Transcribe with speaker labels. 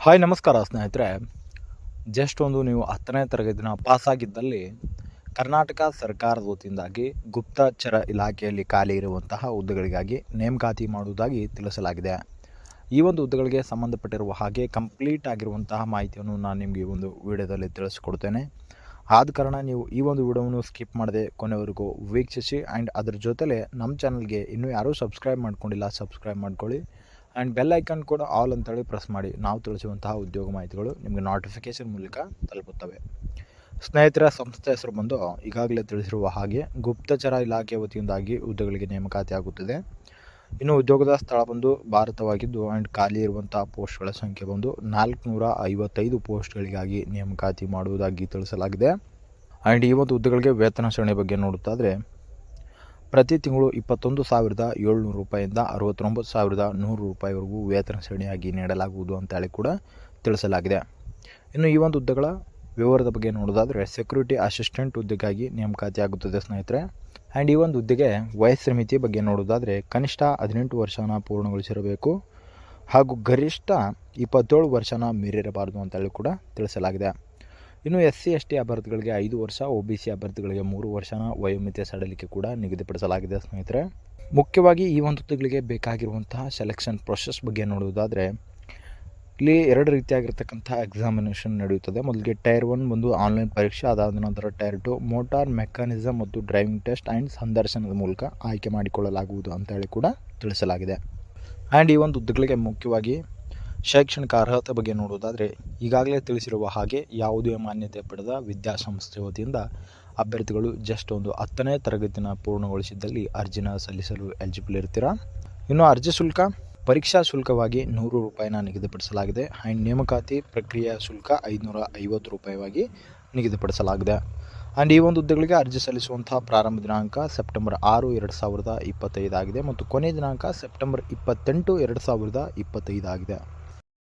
Speaker 1: Hi ನಮಸ್ಕಾರ ಸ್ನೇಹಿತರೆ. Just ನೀವು 10ನೇ ತರಗತಿನ ಪಾಸಾಗಿದ್ದಲ್ಲಿ ಕರ್ನಾಟಕ ಸರ್ಕಾರದ ವತಿಯಿಂದಾಗಿ ಗುಪ್ತಚರ ಇಲಾಖೆಯಲ್ಲಿ ಖಾಲಿ ಇರುವಂತಹ ಹುದ್ದೆಗಳಿಗಾಗಿ ನೇಮಕಾತಿ ಮಾಡುವುದಾಗಿ ತಿಳಿಸಲಾಗಿದೆ. ಈ ಒಂದು ಹುದ್ದೆಗಳಿಗೆ ಸಂಬಂಧಪಟ್ಟಿರುವ ಹಾಗೆ ಕಂಪ್ಲೀಟ್ ಆಗಿರುವಂತಹ ಮಾಹಿತಿಯನ್ನು ನಾನು ನಿಮಗೆ ಈ ಒಂದು ವಿಡಿಯೋದಲ್ಲಿ ತಿಳಿಸಿಕೊಡ್ತೇನೆ. ಆದ ಕಾರಣ ನೀವು ಈ ಒಂದು ವಿಡಿಯೋವನ್ನು ಸ್ಕಿಪ್ ಮಾಡದೆ ಕೊನೆವರೆಗೂ ವೀಕ್ಷಿಸಿ. ಆ್ಯಂಡ್ ಅದರ ಜೊತೆಲೇ ನಮ್ಮ ಚಾನಲ್ಗೆ ಇನ್ನೂ ಯಾರೂ ಸಬ್ಸ್ಕ್ರೈಬ್ ಮಾಡ್ಕೊಂಡಿಲ್ಲ, ಸಬ್ಸ್ಕ್ರೈಬ್ ಮಾಡ್ಕೊಳ್ಳಿ. ಆ್ಯಂಡ್ ಬೆಲ್ ಐಕಾನ್ ಕೂಡ ಆಲ್ ಅಂತೇಳಿ ಪ್ರೆಸ್ ಮಾಡಿ. ನಾವು ತಿಳಿಸುವಂತಹ ಉದ್ಯೋಗ ಮಾಹಿತಿಗಳು ನಿಮಗೆ ನೋಟಿಫಿಕೇಷನ್ ಮೂಲಕ ತಲುಪುತ್ತವೆ. ಸ್ನೇಹಿತರ ಸಂಸ್ಥೆ ಹೆಸರು ಬಂದು ಈಗಾಗಲೇ ತಿಳಿಸಿರುವ ಹಾಗೆ ಗುಪ್ತಚರ ಇಲಾಖೆ ವತಿಯಿಂದಾಗಿ ಹುದ್ದೆಗಳಿಗೆ ನೇಮಕಾತಿ ಆಗುತ್ತದೆ. ಇನ್ನು ಉದ್ಯೋಗದ ಸ್ಥಳ ಬಂದು ಭಾರತವಾಗಿದ್ದು ಆ್ಯಂಡ್ ಖಾಲಿ ಇರುವಂತಹ ಪೋಸ್ಟ್ಗಳ ಸಂಖ್ಯೆ ಬಂದು 455 ಪೋಸ್ಟ್ಗಳಿಗಾಗಿ ನೇಮಕಾತಿ ಮಾಡುವುದಾಗಿ ತಿಳಿಸಲಾಗಿದೆ. ಆ್ಯಂಡ್ ಈ ಒಂದು ಹುದ್ದೆಗಳಿಗೆ ವೇತನ ಶ್ರೇಣಿ ಬಗ್ಗೆ ನೋಡುತ್ತಾದರೆ ಪ್ರತಿ ತಿಂಗಳು 21,700 ರೂಪಾಯಿಂದ 69,100 ರೂಪಾಯಿವರೆಗೂ ವೇತನ ಶ್ರೇಣಿಯಾಗಿ ನೀಡಲಾಗುವುದು ಅಂತೇಳಿ ಕೂಡ ತಿಳಿಸಲಾಗಿದೆ. ಇನ್ನು ಈ ಒಂದು ಹುದ್ದೆಗಳ ವಿವರದ ಬಗ್ಗೆ ನೋಡೋದಾದರೆ ಸೆಕ್ಯೂರಿಟಿ ಅಸಿಸ್ಟೆಂಟ್ ಹುದ್ದೆಗಾಗಿ ನೇಮಕಾತಿ ಆಗುತ್ತದೆ ಸ್ನೇಹಿತರೆ. ಆ್ಯಂಡ್ ಈ ಒಂದು ಹುದ್ದೆಗೆ ವಯಸ್ಸು ಮಿತಿ ಬಗ್ಗೆ ನೋಡೋದಾದರೆ ಕನಿಷ್ಠ 18 ವರ್ಷನ ಪೂರ್ಣಗೊಳಿಸಿರಬೇಕು ಹಾಗೂ ಗರಿಷ್ಠ 27 ವರ್ಷನ ಮೀರಿರಬಾರದು ಅಂತೇಳಿ ಕೂಡ ತಿಳಿಸಲಾಗಿದೆ. ಇನ್ನು SC/ST ಅಭ್ಯರ್ಥಿಗಳಿಗೆ 5 ವರ್ಷ, OBC ಅಭ್ಯರ್ಥಿಗಳಿಗೆ 3 ವರ್ಷನ ವಯೋಮಿತಿ ಸಡಿಲಿಕೆ ಕೂಡ ನಿಗದಿಪಡಿಸಲಾಗಿದೆ ಸ್ನೇಹಿತರೆ. ಮುಖ್ಯವಾಗಿ ಈ ಒಂದು ಹುದ್ದೆಗಳಿಗೆ ಬೇಕಾಗಿರುವಂತಹ ಸೆಲೆಕ್ಷನ್ ಪ್ರೊಸೆಸ್ ಬಗ್ಗೆ ನೋಡುವುದಾದರೆ ಇಲ್ಲಿ 2 ರೀತಿಯಾಗಿರ್ತಕ್ಕಂಥ ಎಕ್ಸಾಮಿನೇಷನ್ ನಡೆಯುತ್ತದೆ. ಮೊದಲಿಗೆ ಟೈರ್ 1 ಬಂದು ಆನ್ಲೈನ್ ಪರೀಕ್ಷೆ, ಅದಾದ ನಂತರ ಟೈರ್ 2 ಮೋಟಾರ್ ಮೆಕ್ಯಾನಿಸಮ್ ಮತ್ತು ಡ್ರೈವಿಂಗ್ ಟೆಸ್ಟ್ ಆ್ಯಂಡ್ ಸಂದರ್ಶನದ ಮೂಲಕ ಆಯ್ಕೆ ಮಾಡಿಕೊಳ್ಳಲಾಗುವುದು ಅಂತೇಳಿ ಕೂಡ ತಿಳಿಸಲಾಗಿದೆ. ಆ್ಯಂಡ್ ಈ ಒಂದು ಹುದ್ದೆಗಳಿಗೆ ಮುಖ್ಯವಾಗಿ ಶೈಕ್ಷಣಿಕ ಅರ್ಹತೆ ಬಗ್ಗೆ ನೋಡುವುದಾದರೆ ಈಗಾಗಲೇ ತಿಳಿಸಿರುವ ಹಾಗೆ ಯಾವುದೇ ಮಾನ್ಯತೆ ಪಡೆದ ವಿದ್ಯಾಸಂಸ್ಥೆ ವತಿಯಿಂದ ಅಭ್ಯರ್ಥಿಗಳು ಜಸ್ಟ್ 10ನೇ ತರಗತಿನ ಪೂರ್ಣಗೊಳಿಸಿದ್ದಲ್ಲಿ ಅರ್ಜಿನ ಸಲ್ಲಿಸಲು ಎಲಿಜಿಬಲ್ ಇರ್ತೀರಾ. ಇನ್ನು ಅರ್ಜಿ ಶುಲ್ಕ ಪರೀಕ್ಷಾ ಶುಲ್ಕವಾಗಿ 100 ರೂಪಾಯಿನ ನಿಗದಿಪಡಿಸಲಾಗಿದೆ. ಆ್ಯಂಡ್ ನೇಮಕಾತಿ ಪ್ರಕ್ರಿಯೆಯ ಶುಲ್ಕ 550 ರೂಪಾಯಿಯಾಗಿ ನಿಗದಿಪಡಿಸಲಾಗಿದೆ. ಆ್ಯಂಡ್ ಈ ಒಂದು ಹುದ್ದೆಗಳಿಗೆ ಅರ್ಜಿ ಸಲ್ಲಿಸುವಂತಹ ಪ್ರಾರಂಭ ದಿನಾಂಕ ಸೆಪ್ಟೆಂಬರ್ 6, 2025 ಆಗಿದೆ ಮತ್ತು ಕೊನೆಯ ದಿನಾಂಕ ಸೆಪ್ಟೆಂಬರ್ 28, 2025 ಆಗಿದೆ.